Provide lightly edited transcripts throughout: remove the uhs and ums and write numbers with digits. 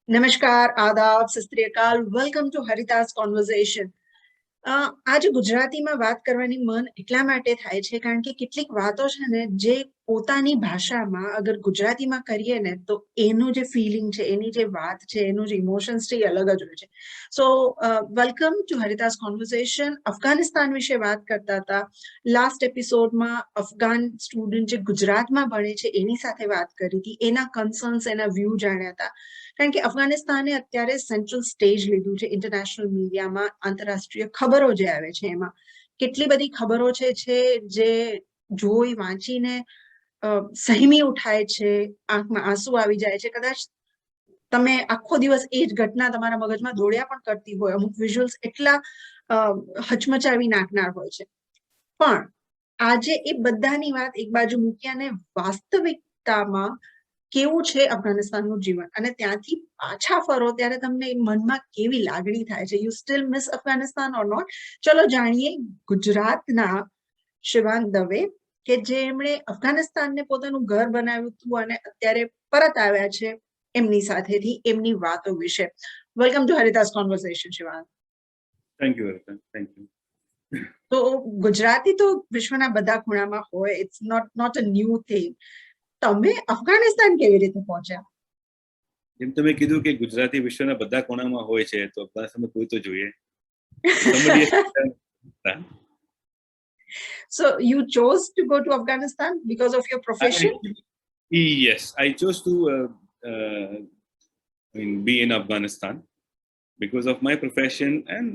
નમસ્કાર, આદાબ, સત શ્રી અકાલ. Welcome to Harita's conversation. આજે ગુજરાતીમાં વાત કરવાની મન એટલા માટે થાય છે કારણ કે કેટલીક વાતો છે ને જે પોતાની ભાષામાં અગર ગુજરાતીમાં કરીએ ને તો એનું જે ફિલિંગ છે, એની જે વાત છે, એનું જે ઇમોશન્સ છે એ અલગ જ હોય છે. So welcome to Harita's conversation. Afghanistan વિશે વાત કરતા હતા. લાસ્ટ એપિસોડમાં અફઘાન સ્ટુડન્ટ જે ગુજરાતમાં ભણે છે એની સાથે વાત કરી હતી, એના કન્સર્ન્સ, એના વ્યૂ જાણ્યા હતા. કારણ કે અફઘાનિસ્તાને અત્યારે સેન્ટ્રલ સ્ટેજ લીધું છે ઇન્ટરનેશનલ મીડિયામાં. આંતરરાષ્ટ્રીય ખબરો જે આવે છે એમાં કેટલી બધી ખબરો છે જે જોઈ વાંચીને સહેમી ઉઠાય છે, આંખમાં આંસુ આવી જાય છે. કદાચ તમે આખો દિવસ એ જ ઘટના તમારા મગજમાં દોડ્યા પણ કરતી હોય. અમુક વિઝ્યુઅલ્સ એટલા હચમચાવી નાખનાર હોય છે. પણ આજે એ બધાની વાત એક બાજુ મૂકી અને વાસ્તવિકતામાં કેવું છે અફઘાનિસ્તાનનું જીવન અને ત્યાંથી પાછા ફરો ત્યારે તમને મનમાં કેવી લાગણી થાય છે. You still miss Afghanistan or not? ચલો જાણીએ ગુજરાતના શિવાંગ દવે કે જેમણે અફઘાનિસ્તાનને પોતાનું ઘર બનાવ્યું હતું અને અત્યારે પરત આવ્યા છે એમની સાથેથી એમની વાતો વિશે. Welcome to Harita's conversation Shivang. Thank you. Thank you. તો ગુજરાતી તો વિશ્વના બધા ખૂણામાં હોય. It's not a new thing. તમે અફઘાનિસ્તાન કેવી રીતે પહોંચ્યા? જેમ તમે કીધું કે ગુજરાતી વિશ્વના બધા કોણામાં હોય છે, તો અફઘાનિસ્તાનમાં કોઈ તો જોઈએ. So you chose to go to Afghanistan because of your profession? Yes, I chose to be in Afghanistan because of my profession, and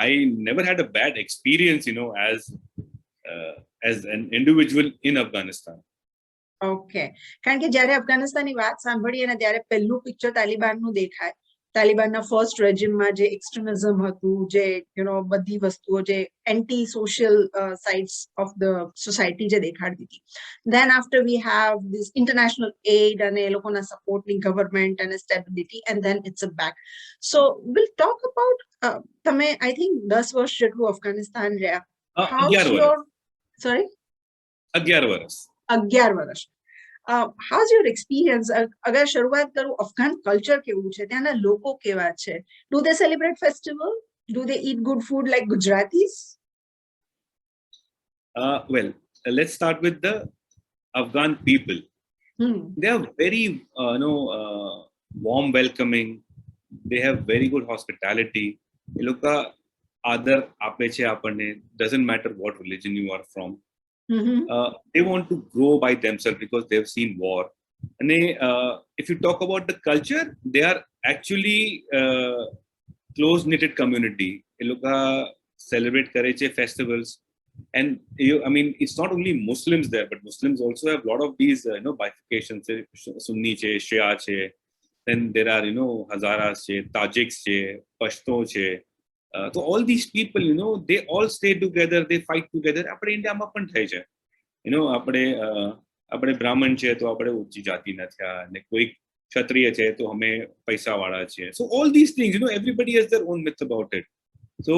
I never had a bad experience, as an individual in Afghanistan. Okay. કારણ કે જ્યારે અફઘાનિસ્તાનની વાત સાંભળીએ ને ત્યારે પહેલું picture તાલિબાનનું દેખાય. તાલિબાનના first રેજિમમાં જે એક્સ્ટ્રીમિઝમ હતું, જે બધી વસ્તુઓ, જે anti social sides of the society જે દેખાડતી હતી. Then after we have this international aid અને એ લોકોના સપોર્ટની ગવર્મેન્ટ અને stability, and then it's a back. So will talk about, તમે આઈ થિંક 10 વર્ષ જેટલું અફઘાનિસ્તાન રહ્યા. હાઉઝ યોર, સોરી, 11 વર્ષ. 11 વર્ષ. How's your experience? અગર શરૂઆત કરું, અફઘાન કલ્ચર કેવું છે, ત્યાંના લોકો કેવા છે? Do they celebrate festival? Do they eat good food like Gujaratis? Well, let's start with the Afghan people. They are very warm, welcoming. They have very good hospitality. એ લોકો આદર આપે છે આપણને. Doesn't matter what religion you are from. They want to grow by themselves because they've seen war. And if you talk about the culture, they are actually close-knitted community. They celebrate festivals. And it's not only Muslims there, but Muslims also have a lot of these bifurcations. Sunni che, Shia che. Then there are Hazaras che, Tajiks che, Pashto che. So all these people, they all stay together, they fight together. આપણે ઇન્ડિયામાં પણ થાય છે. આપણે બ્રાહ્મણ છે તો આપણે ઊંચી જાતિના થયા, અને કોઈ ક્ષત્રિય છે તો અમે પૈસાવાળા છીએ. So all these things, everybody has their own myth about it. So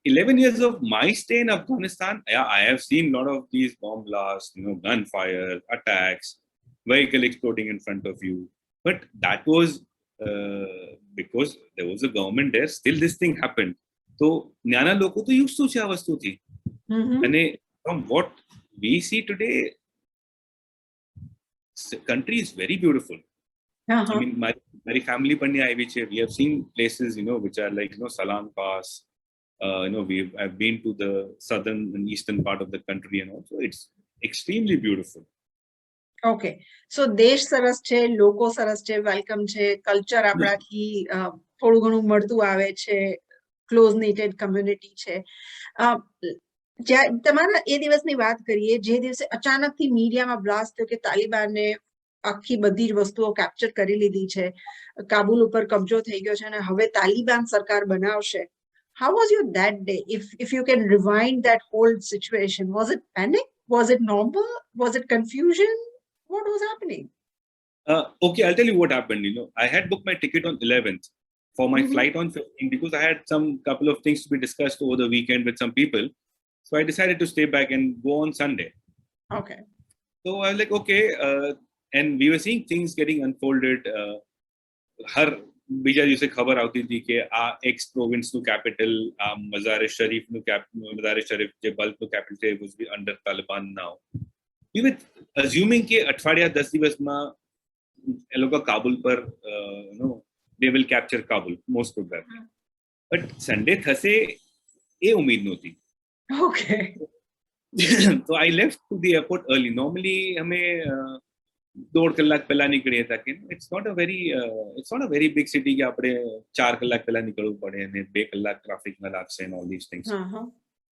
11 years of my stay in Afghanistan, I have seen a lot of these bomb blasts, gunfire, attacks, vehicle exploding in front of you. But that was because there was a government there. Still this thing happened. So નાના લોકો તો used to છે આ વસ્તુથી. અને from what we see today, the country is very beautiful. I mean, my family pani આવી છે. We have seen places, which are like, Salan Pass. I've been to the southern and eastern part of the country, and also it's extremely beautiful. Okay. So દેશ સરસ છે, લોકો સરસ છે, welcome છે, culture આપણાથી થોડું ઘણું મળતું આવે છે, ક્લોઝ નીટેડ કમ્યુનિટી છે. તમારા એ દિવસની વાત કરીએ જે દિવસે અચાનકથી મીડિયામાં બ્લાસ્ટ થયો કે તાલિબાને આખી બધી જ વસ્તુઓ કેપ્ચર કરી લીધી છે, કાબુલ ઉપર કબજો થઈ ગયો છે અને હવે તાલિબાન સરકાર બનાવશે. How was your that day? If you can rewind that whole situation, was it panic? Was it normal? Was it confusion? What was happening? Okay, I'll tell you what happened. I had booked my ticket on 11th for my flight on 15th because I had some couple of things to be discussed over the weekend with some people. So I decided to stay back and go on Sunday. હર બીજા દિવસે ખબર આવતી હતી કે આ x પ્રોવિન્સનું capital આ મઝારે શરીફનું મઝારે શરીફ જે બલ્કનું કેપિટલ છે was be under Taliban now we with assuming કે અઠવાડિયા 10 દિવસમાં એ લોકો કાબુલ પર no they will capture Kabul most probably but Sunday થશે એ ઉમ્મીદ નહોતી. Okay. So I left to the airport early. Normally हमें 1.5 કલાક પહેલા નીકળીએ હતા કે it's not a very big city કે આપણે 4 કલાક પહેલા નીકળવું પડે અને 2 કલાક ટ્રાફિકમાં લાગશે and all these things.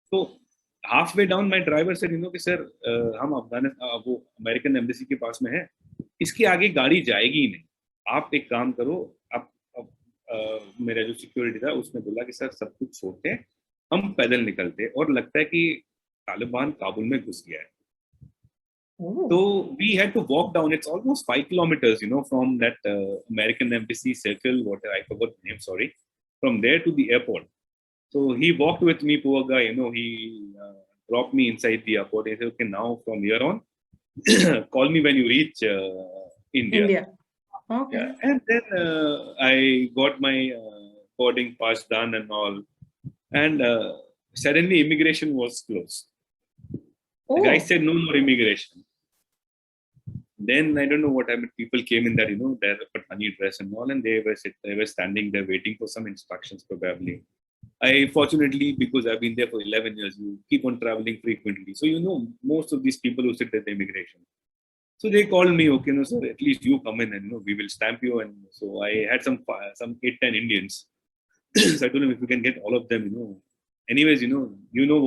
So halfway down my driver said कि sir हम अफगानिस्तान वो अमेरिकन एम्बेसी के पास में है, इसके आगे गाड़ी जाएगी ही नहीं, आप एक काम करो आप मेरा जो सिक्योरिटी था उसने बोला कि सर सब कुछ छोड़ते हैं हम पैदल निकलते और लगता है कि तालिबान काबुल में घुस गया है. So we had to walk down. It's almost 5 kilometers, from that American embassy circle. I forgot the name. Sorry, from there to the airport. So he walked with me, poor guy. He dropped me inside the airport. He said, "Okay, now from here on, call me when you reach India." Okay. Yeah. And then I got my boarding pass done and all, and suddenly immigration was closed. The guy said no more immigration. Then I don't know what happened. People came in that their Pathani dress and all, and they were standing there waiting for some instructions probably. Fortunately, because I've been there for 11 years, you keep on traveling frequently, so most of these people who sit at the immigration. So they called me, okay, no sir, at least you come in and we will stamp you. And so I had some 8-10 Indians. So I told them if we can get all of them, anyways,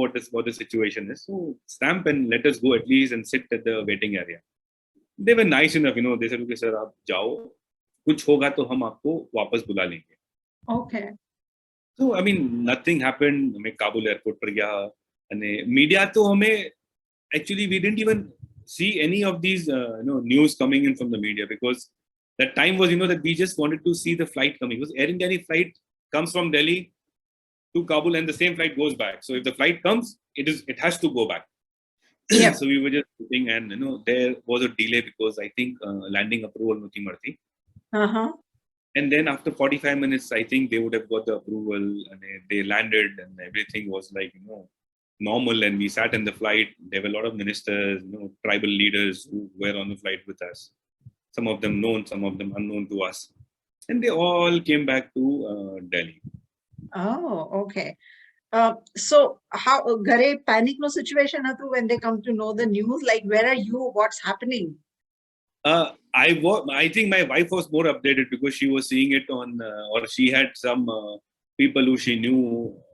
what the situation is. So stamp and let us go at least and sit at the waiting area. They were nice enough, they said, okay sir, आप जाओ, कुछ होगा तो हम आपको वापस बुला लेंगे. Okay. So I mean nothing happened. हमें काबुल एयरपोर्ट पर गया અને मीडिया तो हमें actually we didn't even see any of these news coming in from the media, because that time was that we just wanted to see the flight coming, because Air India flight comes from Delhi to Kabul and the same flight goes back. So if the flight comes, it has to go back. Yeah. So we were just sitting, and there was a delay because I think landing approval nathi marti. And then after 45 minutes, I think they would have got the approval, and they landed, and everything was like normal. And we sat in the flight. There were a lot of ministers, tribal leaders who were on the flight with us. Some of them known, some of them unknown to us, and they all came back to Delhi. Oh, okay. So how gare panic no situation hatu when they come to know the news? Like, where are you? What's happening? I think my wife was more updated because she was seeing it on, or she had some people who she knew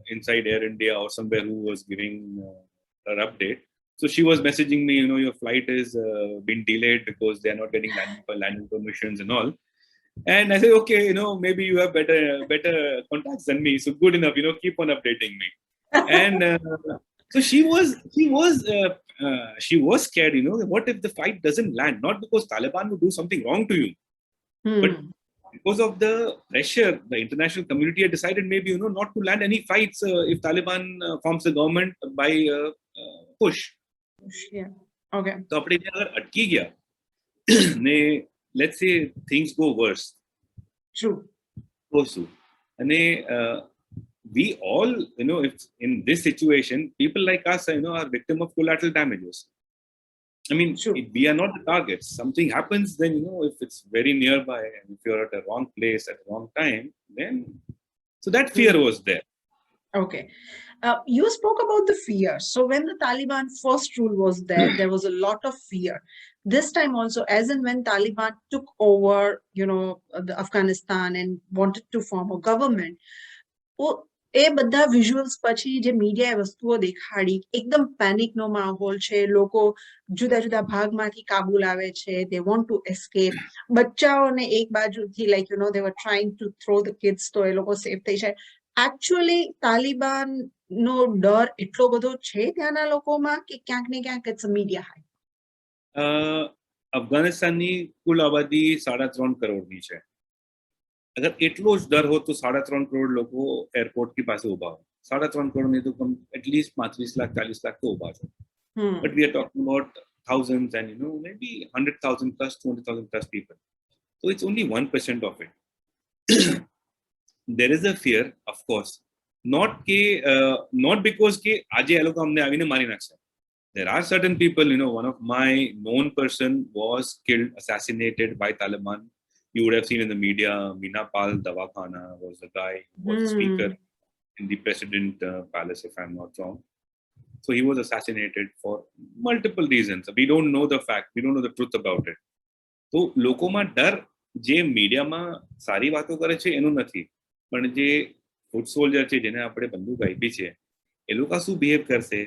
inside Air India or somewhere who was giving her update. So she was messaging me, your flight is been delayed because they are not getting landing permissions and all. And I said, okay, maybe you have better contacts than me. So good enough, keep on updating me. And so she was scared, what if the flight doesn't land? Not because Taliban would do something wrong to you, but because of the pressure, the international community had decided maybe, not to land any flights if Taliban forms the government by push. Yeah. Okay. So apne agar atki gaya, let's say things go worse. True. And we all, if in this situation, people like us, are victim of collateral damages. I mean, we are not the targets. Something happens, then, if it's very nearby and if you're at the wrong place at the wrong time, then, so that fear was there. Okay. You spoke about the fear. So when the Taliban first rule was there was a lot of fear. This time also, as and when Taliban took over, the Afghanistan and wanted to form a government, એ બધા visuals પછી જે મીડિયાએ વસ્તુઓ દેખાડી એકદમ પેનિકનો માહોલ છે, લોકો જુદા જુદા ભાગમાંથી કાબુલ આવે છે, they want to escape. બચ્ચાઓને એક બાજુથી they were trying to throw the kids તો એ લોકો સેફ થઈ જાય. Actually તાલિબાન નો ડર એટલો બધો છે ત્યાંના લોકોમાં કે ક્યાંક ને ક્યાંક it's a media hype? અફઘાનિસ્તાનની કુલ આબાદી 3.5 કરોડની છે. अगर एटलो ज डर हो तो 3.5 करोड़ लोगों एयरपोर्ट की पास उभा हो. 3.5 करोड़ नहीं तो कम एटलीस्ट 35 लाख 40 लाख तो उभा हो. But we are talking about thousands and maybe 100,000 plus 200,000 plus people. So it's only 1% of it. there is a fear, of course, not because કે આજે આ લોકો અમને આવીને મારી નાખશે. There are certain people, one of my known person was killed, assassinated by Taliban. You would have seen in the media, Minapal Davakhana was the guy who was the speaker in the president palace, if I'm not wrong. So he was assassinated for multiple reasons. We don't know the fact. We don't know the truth about it. તો લોકોમાં ડર જે મીડિયામાં સારી વાતો કરે છે એનું નથી, પણ જે ફૂટ સોલ્જર છે જેને આપણે બંદૂક આપી છે એ લોકો શું બિહેવ કરશે,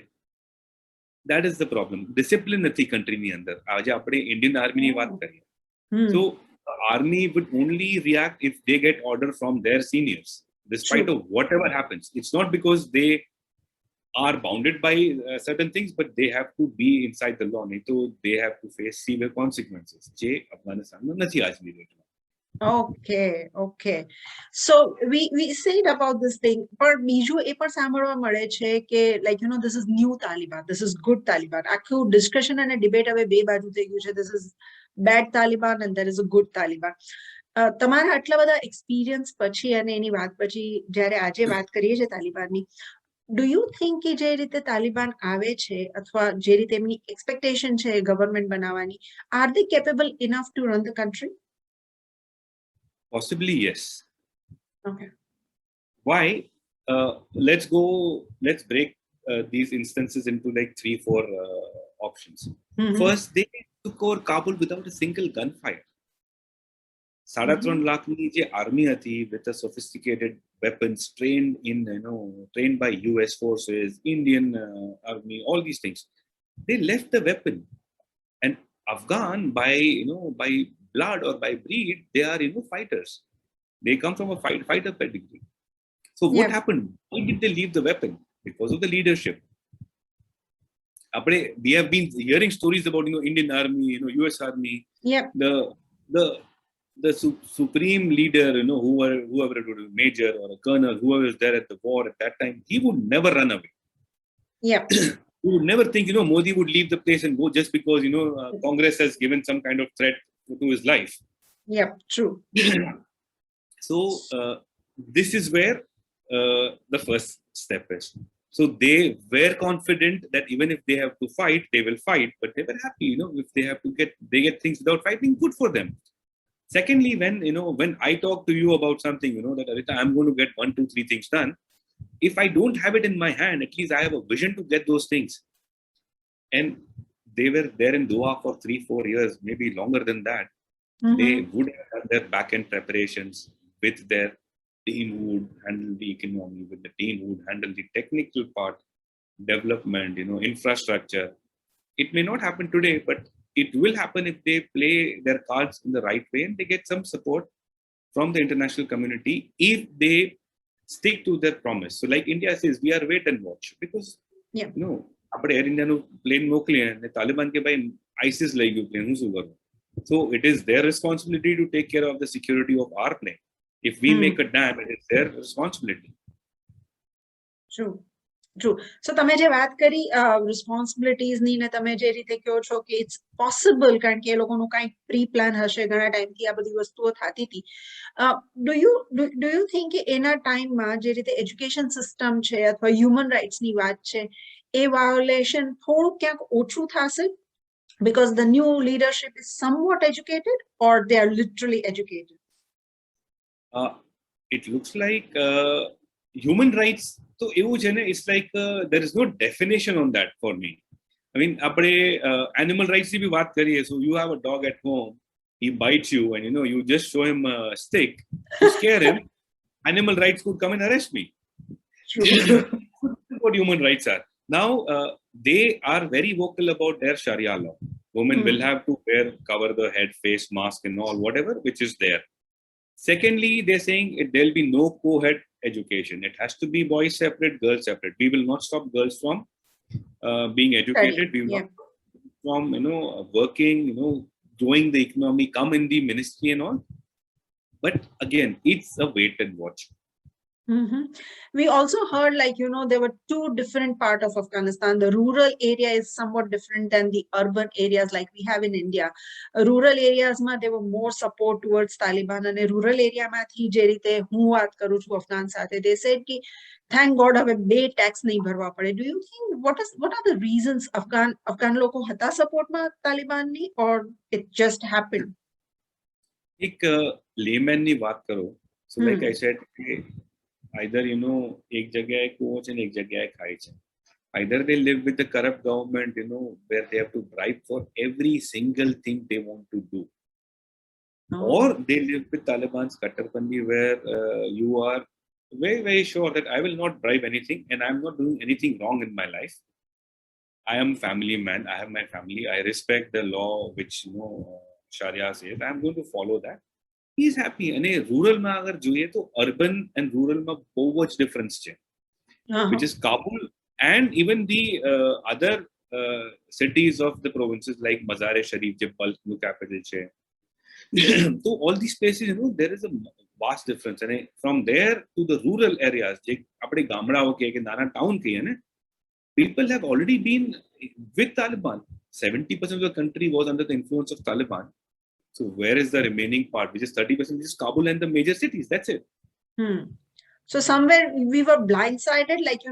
that is the problem. Discipline નથી કન્ટ્રીની અંદર. આજે આપણે ઇન્ડિયન આર્મીની વાત કરીએ, so army would only react if they get order from their seniors, despite of whatever happens. It's not because they are bounded by certain things, but they have to be inside the law. So they have to face severe consequences. જે અફઘાનિસ્તાનમાં નથી આજની ડેટમાં. Okay. So we said about this thing, but બીજું એ પણ સાંભળવા મળે છે કે this is new Taliban, this is good Taliban. આખું discussion અને debate હવે બે બાજુ થઈ ગયું છે. This is bad Taliban and there is a good Taliban. તમારા આટલા બધા એક્સપિરિયન્સ પછી અને એની વાત પછી જ્યારે આજે વાત કરીએ છીએ તાલિબાનની, do you think કે જે રીતે તાલિબાન આવે છે અથવા જે રીતે એમની એક્સપેક્ટેશન છે ગવર્નમેન્ટ બનાવવાની, are they capable enough to run the country? Possibly, yes. Okay. Why? Let's break these instances into like 3-4 options. First, they took over Kabul without a single gunfire. 3.5 લાખની જે આર્મી હતી with a sophisticated weapons, trained by US forces, Indian army, all these things. They left the weapon, and Afghan by blood or by breed, they are fighters. They come from a fighter pedigree. So what happened? Why did they leave the weapon? Because of the leadership. We have been hearing stories about Indian army, US army. The supreme leader, whoever it was, major or a colonel, whoever was there at the war at that time, he would never run away. He would never think, Modi would leave the place and go just because, Congress has given some kind of threat to his life. True. So this is where the first step is. So they were confident that even if they have to fight, they will fight, but they were happy, if they have to they get things without fighting, good for them. Secondly, when I talk to you about something, that Arita, I'm going to get 1, 2, 3 things done. If I don't have it in my hand, at least I have a vision to get those things. And they were there in Doha for 3-4 years, maybe longer than that. They would have done their back-end preparations with their team who would handle the economy, with the team who would handle the technical part, development, infrastructure. It may not happen today, but it will happen if they play their cards in the right way and they get some support from the international community if they stick to their promise. So like India says, we are wait and watch, because આપણે air ઇન્ડિયાનું plane મોકલીએ અને તાલિબાન કે ભાઈ ISIS લઈ ગયું plane, હું શું કરું? So it is their responsibility to take care of the security of our plane. If we make a dam, it is their responsibility. True. So તમે જે વાત કરી રિસ્પોન્સિબિલિટીઝ ની ને તમે જે રીતે કહો છો કે ઇટ્સ પોસિબલ કારણ કે એ લોકોનું કંઈક પ્રી પ્લાન હશે, ઘણા ટાઈમથી આ બધી વસ્તુઓ થતી હતી. ડુ યુ થિંક કે એના ટાઈમમાં જે રીતે એજ્યુકેશન સિસ્ટમ છે અથવા હ્યુમન રાઇટ્સની વાત છે એ વાયોલેશન થોડું ક્યાંક ઓછું થશે because the new leadership is somewhat educated or they are literally educated? It looks like human rights, so it's like there is no definition on that for me. I mean, animal rights se bhi baat kariye. So you have a dog at home, he bites you, and you just show him a stick to scare him. Animal rights could come and arrest me. What human rights are now, they are very vocal about their Sharia law. Women will have to cover the head, face, mask, and all whatever which is there. Secondly, they're saying there'll be no co-ed education. It has to be boys separate, girls separate. We will not stop girls from being educated. We will not from working, growing the economy, come in the ministry and all. But again, it's a wait and watch. Mm-hmm. We also heard, like, there were two different parts of Afghanistan. The rural area is somewhat different than the urban areas like we have in India. Rural areas ma there were more support towards Taliban, and rural area માંથી જે રીતે હું વાત કરું છું અફઘાન સાથે, they said ki thank God હવે બે tax નહીં ભરવા પડે. Do you think what are the reasons Afghan લોકો હતા support માં Taliban ની, or it just happened? એક લેમેન ની વાત કરો, so like I said, either એક જગ્યાએ કૂવો છે ને એક જગ્યાએ ખાય છે. Either they live with the corrupt government, where they have to bribe for every single thing they want to do, or they live with Taliban's Katarbandi, where you are very, very sure that I will not bribe anything and I'm not doing anything wrong in my life. I am a family man. I have my family. I respect the law, which Sharia says. I am going to follow that. He is happy. And rural માં અગર જોઈએ તો urban and rural માં બહુ જ difference છે, which is Kabul and even the other cities of the provinces like Mazar-e-Sharif, જે bulk capital છે. So all these places, there is a vast difference. And from there to the rural areas, જે આપણે ગામડાઓ કે નાના town કહીએ ને, people have already been with Taliban. 70% of the country was under the influence of Taliban. So where is the remaining part, which is 30%, which is Kabul and the major cities? That's it. So somewhere we were blindsided, like,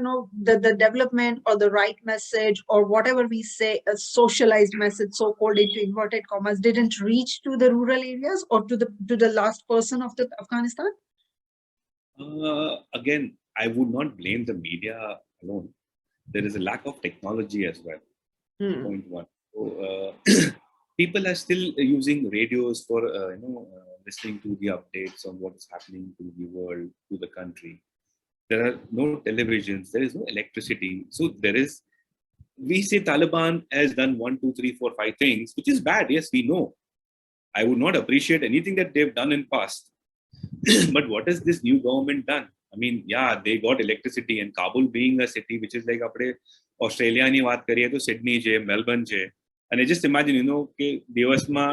the development or the right message or whatever we say, a socialized message, so-called into inverted commas, didn't reach to the rural areas or to the last person of the Afghanistan? Again, I would not blame the media alone. There is a lack of technology as well. Point one. So, people are still using radios for listening to the updates on what is happening to the world, to the country. There are no televisions, there is no electricity. So we say Taliban has done 1, 2, 3, 4, 5 things, which is bad. Yes, we know. I would not appreciate anything that they've done in past. But what has this new government done? I mean, yeah, they got electricity, and Kabul being a city which is like આપણે ઓસ્ટ્રેલિયાની વાત કરીએ તો Sydney છે, Melbourne છે, અને just imagine, કે દિવસમાં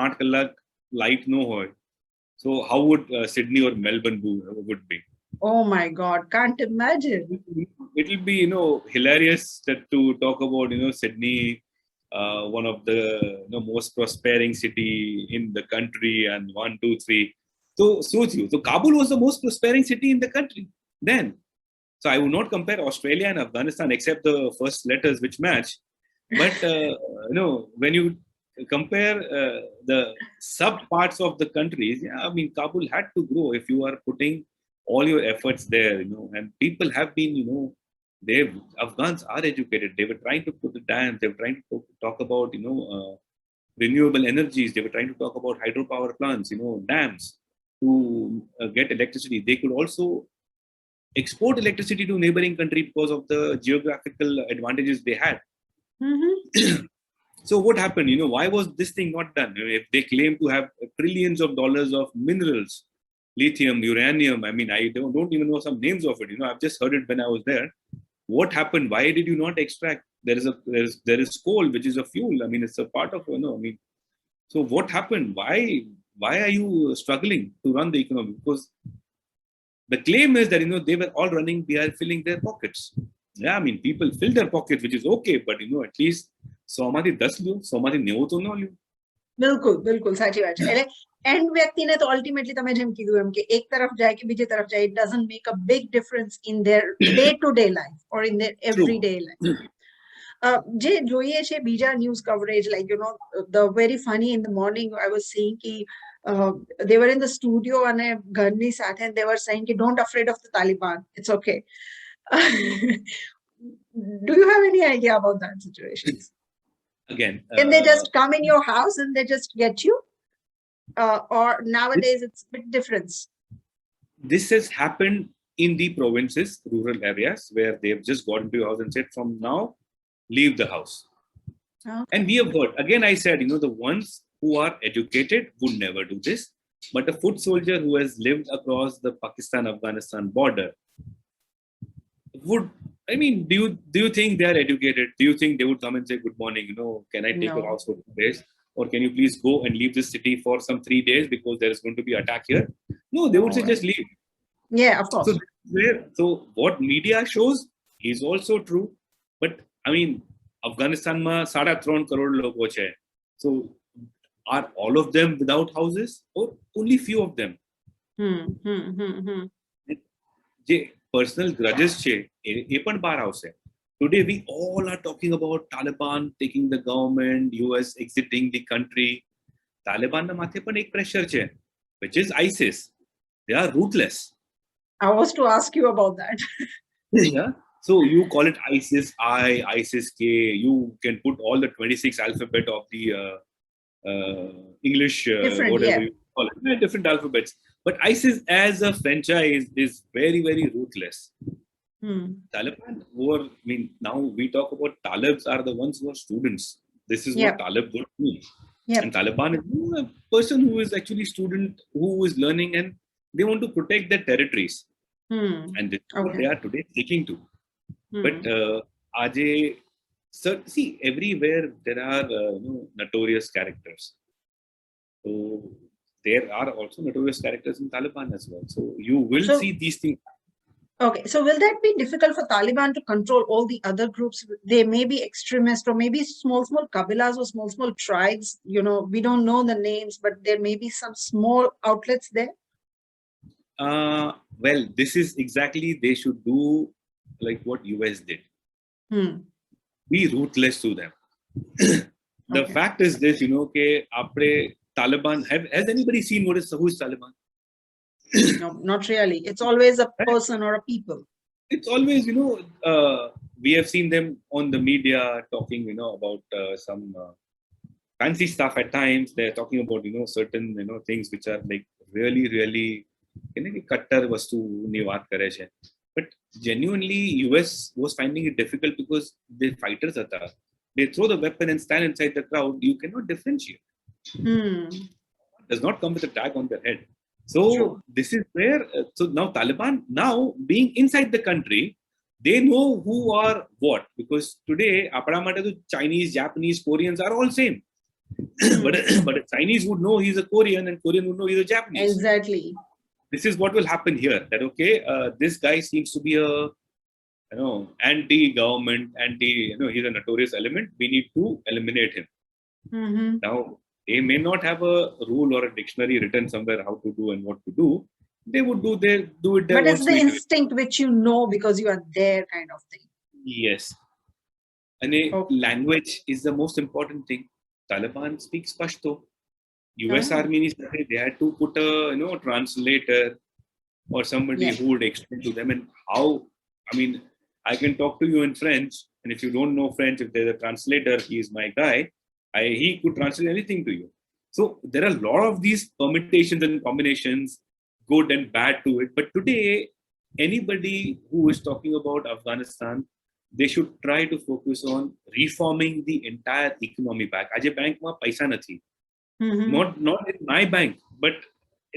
8 કલાક light no હોય. So how would Sydney or Melbourne would be? Oh my God, can't imagine. It will be, hilarious to talk about, Sydney, one of the most prospering city in the country, and 1, 2, 3. So Kabul was the most prospering city in the country then. So I would not compare Australia and Afghanistan except the first letters which match. But when you compare the sub parts of the countries, I mean, Kabul had to grow if you are putting all your efforts there, and people have been, Afghans are educated. They were trying to put the dams. They were trying to talk about, renewable energies. They were trying to talk about hydropower plants, dams to get electricity. They could also export electricity to neighboring country because of the geographical advantages they had. So what happened? Why was this thing not done? If they claim to have trillions of dollars of minerals, lithium, uranium, I mean, I don't even know some names of it. I've just heard it when I was there. What happened? Why did you not extract? There is coal, which is a fuel. I mean, it's a part of, so what happened? Why are you struggling to run the economy? Because the claim is that, they were all running, they are filling their pockets. Yeah, I mean, people fill their pockets, which is okay, but, at least 100 માંથી 10 લ્યો, 100 માંથી 90 તો ન લ્યો. બિલકુલ સાચી વાત છે. એટલે એન્ડ વ્યક્તિને તો અલ્ટિમેટલી તમે જેમ કીધું એમ કે એક તરફ જાય કે બીજી તરફ જાય, it doesn't make a big difference in their day to day life or in their everyday life. જે જોઈએ છે બીજા news coverage, like, the very funny in the morning I was seeing ki they were in the studio અને ઘરની સાથે, and they were saying ki don't afraid of the Taliban, it's okay. Do you have any idea about that situation? Again, can they just come in your house and they just get you, or nowadays it's a bit different? This has happened in the provinces, rural areas, where they've just got into your house and said, from now, leave the house. Okay. And we have heard, again, I said, the ones who are educated would never do this, but a foot soldier who has lived across the Pakistan-Afghanistan border would, I mean, do you think they are educated? Do you think they would come and say, good morning, can I take your house for 2 days? Or can you please go and leave this city for some 3 days because there is going to be attack here? No, they would say just leave. Yeah, of course. So So what media shows is also true, but I mean, Afghanistan ma 3.5 crore logo hai. So are all of them without houses, or only few of them? જે personal grudges છે એ પણ બહાર આવશે. Today we all are talking about Taliban taking the government, US exiting the country. Taliban ના માથે પણ એક pressure છે, which is ISIS. They are ruthless. I was to ask you about that. Yeah. So you call it ISIS I, ISIS K. You can put all the 26 alphabet of the English, whatever you call it, different alphabets. But ISIS as a franchise is very, very ruthless. Taliban were, I mean, now we talk about Talibs are the ones who are students. This is what Talib would do. And Taliban is a person who is actually student, who is learning, and they want to protect their territories. And this is what they are today sticking to. But see, everywhere there are notorious characters. So there are also notorious characters in Taliban as well. So you will see these things. Okay, so will that be difficult for Taliban to control all the other groups? They may be extremists, or maybe small Kabilas or small tribes. You know, we don't know the names, but there may be some small outlets there. Well, this is exactly, they should do like what US did. Be ruthless to them. The fact is this, Taliban, has anybody seen who is Taliban? No, not really. It's always a person or a people. It's always, we have seen them on the media talking, about some fancy stuff at times. They're talking about, certain, things which are like really, really, kattar vastu ni vaat kare છે. But genuinely, US was finding it difficult because the fighters are there. They throw the weapon and stand inside the crowd. You cannot differentiate. It does not come with a tag on their head. So this is where, so now Taliban, now being inside the country, they know who are what. Because today, Chinese, Japanese, Koreans are all same. but a Chinese would know he's a Korean, and Korean would know he's a Japanese. Exactly. This is what will happen here. That this guy seems to be a anti-government, he's a notorious element. We need to eliminate him. Now, they may not have a rule or a dictionary written somewhere how to do and what to do. They would do it their But it's the instinct which you know because you are there, kind of thing. Yes. And language is the most important thing. Taliban speaks Pashto. US Army, they had to put a translator or somebody who would explain to them. And how, I mean, I can talk to you in French, and if you don't know French, if there's a translator, he is my guy. He could translate anything to you. So there are a lot of these permutations and combinations, good and bad to it. But today, anybody who is talking about Afghanistan, they should try to focus on reforming the entire economy back. Aaj bank ma paisa nathi. Not in my bank, but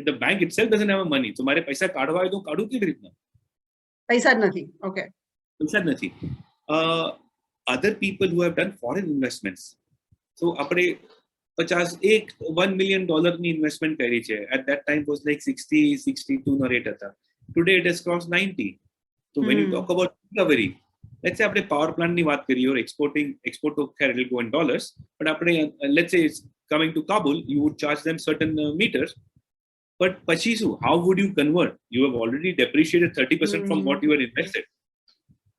the bank itself doesn't have money. So mare paisa kadwa hai to kadu kevi ritna? Paisa nathi. Okay. Paisa nathi. Other people who have done foreign investments. So apne $1 million ni investment kari che. At that time was like 60, 62 na rate tha. Today it has crossed 90. So when you talk about recovery, let's say apne power plant ni baat kari or export to it will go in dollars, but apne let's say it's coming to Kabul, you would charge them certain meters. But pachisu, how would you convert? You have already depreciated 30% from what you had invested.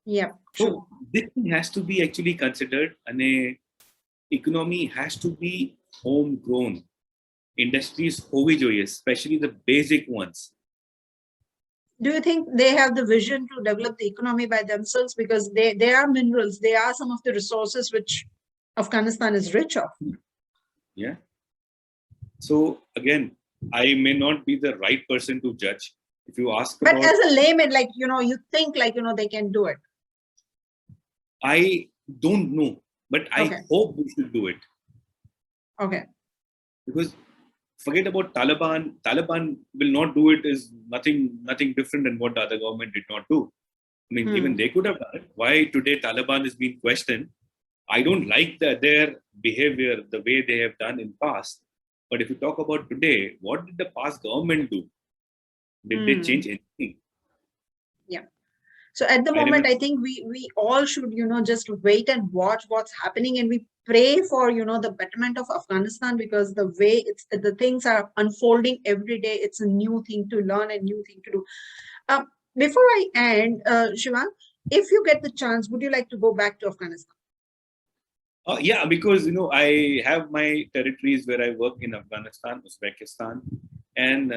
Yeah. So this thing has to be actually considered, and economy has to be homegrown. Industries hovi joiye, especially the basic ones. Do you think they have the vision to develop the economy by themselves? Because they are minerals, they are some of the resources which Afghanistan is rich of. Yeah. So again, I may not be the right person to judge. If you ask but as a layman, like, you think like, they can do it. I don't know, but I hope we should do it. Okay. Because forget about Taliban. Taliban will not do it is nothing different than what the other government did not do. I mean, even they could have done it. Why today Taliban is being questioned? I don't like their behavior, the way they have done in past. But if you talk about today, what did the past government do? Did they change anything? So at the I moment, remember, I think we all should, just wait and watch what's happening, and we pray for, the betterment of Afghanistan, because the way the things are unfolding every day, it's a new thing to learn and new thing to do. Um, Before I end, Shivang, if you get the chance, would you like to go back to Afghanistan? yeah, because I have my territories where I work in Afghanistan, Uzbekistan, and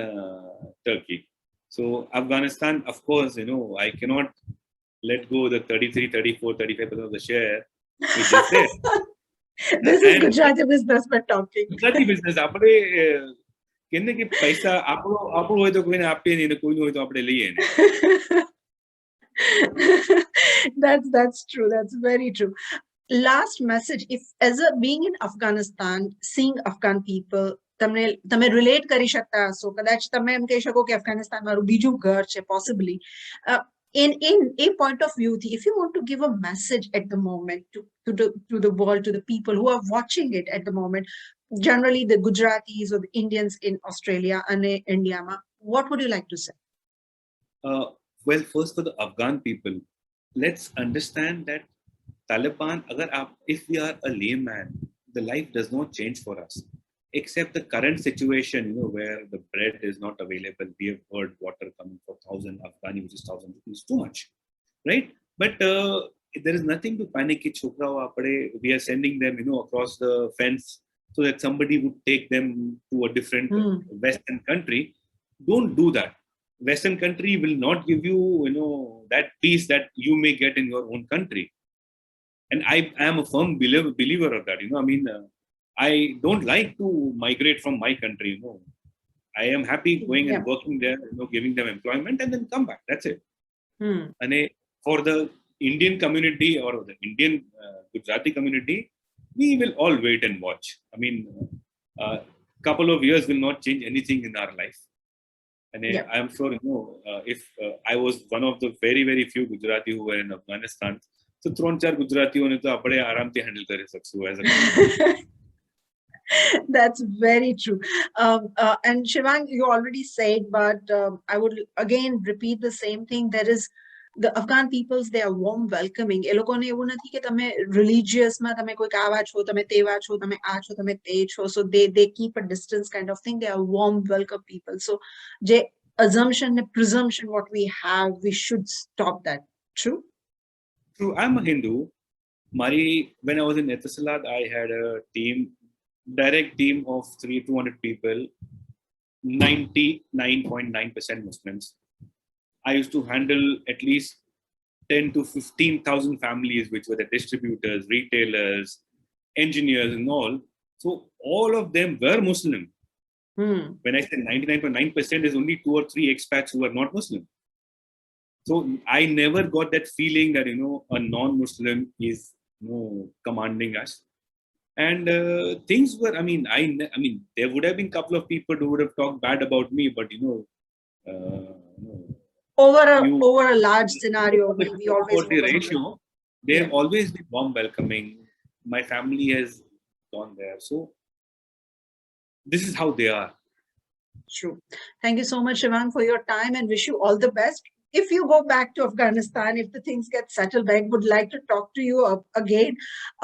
Turkey. So Afghanistan, of course, I cannot let go the 33, 34, 35% of the share which is there. This is And Gujarati business we're talking. Gujarati business આપણે કેને કે પૈસા આપણો હોય તો કોઈને આપીએ નહીં ને કોઈનું હોય તો આપણે લઈએ નહીં. That's true. That's very true. Last message, if as a being in Afghanistan, seeing Afghan people, તમે relate કરી શકતા હશો, કદાચ તમે એમ કહી શકો કે અફઘાનિસ્તાન મારું બીજું ઘર છે, possibly. In a point of view, if you want to give a message at the moment to the world, to the people who are watching it at the moment, generally the Gujaratis or the Indians in Australia and India, what would you like to say? Well, first for the Afghan people, let's understand that Taliban, if we are a layman, the life does not change for us. Except the current situation, where the bread is not available. We have heard water coming for 1,000 Afghani, which is 1,000 rupees, too much, right? But there is nothing to panic. We are sending them, across the fence so that somebody would take them to a different Western country. Don't do that. Western country will not give you, that peace that you may get in your own country. And I am a firm believer of that. I don't like to migrate from my country. I am happy going and working there, giving them employment and then come back. That's it. And for the Indian community or the Indian Gujarati community, we will all wait and watch. Couple of years will not change anything in our life. And I am sure, if I was one of the very, very few Gujarati who were in Afghanistan, so 3-4 ગુજરાતીઓને તો આપણે આરામથી handle કરી શકશું as a country. That's very true. And Shivang, you already said, but I would again repeat the same thing. There is the Afghan peoples, they are warm welcoming. એ લોકોને એવું નથી કે તમે religiousમાં તમે કોઈક આવા છો, તમે તેવા છો, તમે આ છો, તમે તે છો. So they keep a distance kind of thing. They are warm welcome people. So જે assumption and presumption what we have, we should stop that. True? True. I'm a Hindu. When I was in Etisalat, I had a direct team of 200 people, 99.9% Muslims. I used to handle at least 10 to 15,000 families, which were the distributors, retailers, engineers, and all. So all of them were Muslim. When I said 99.9%, is only 2 or 3 expats who are not Muslim. So I never got that feeling that, a non-Muslim is, commanding us. And things were, there would have been a couple of people who would have talked bad about me, but, over a large scenario, we always the ratio, they've always been warm welcoming. My family has gone there. So this is how they are. True. Thank you so much, Shivang, for your time, and wish you all the best. If you go back to Afghanistan, if the things get settled back, would like to talk to you again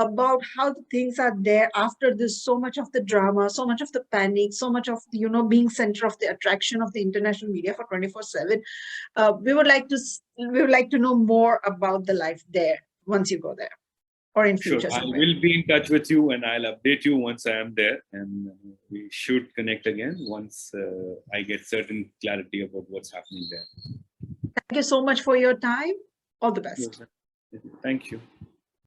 about how the things are there after this, so much of the drama, so much of the panic, so much of the, being center of the attraction of the international media for 24/7. We would like to know more about the life there once you go there, or in future. Sure, I will be in touch with you and I'll update you once I am there, and we should connect again once I get certain clarity about what's happening there. Thank you so much for your time. All the best. Thank you.